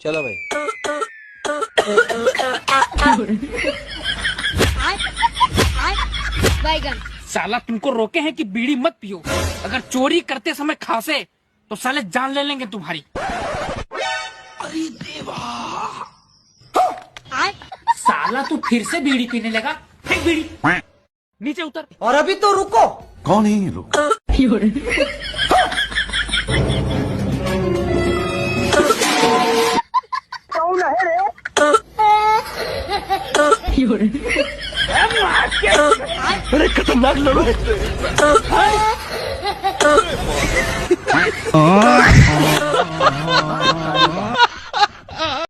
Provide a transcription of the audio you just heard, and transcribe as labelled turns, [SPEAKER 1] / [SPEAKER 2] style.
[SPEAKER 1] चलो भाई।
[SPEAKER 2] बैगन।
[SPEAKER 3] साला तुमको रोके हैं कि बीड़ी मत पियो, अगर चोरी करते समय खांसे तो साले जान ले लेंगे तुम्हारी। अरे देवा, साला तू फिर से बीड़ी पीने लगा। फेंक बीड़ी, नीचे उतर।
[SPEAKER 1] और अभी तो रुको।
[SPEAKER 4] कौन है ये लोग?
[SPEAKER 3] अरे खतरनाक लड़ो।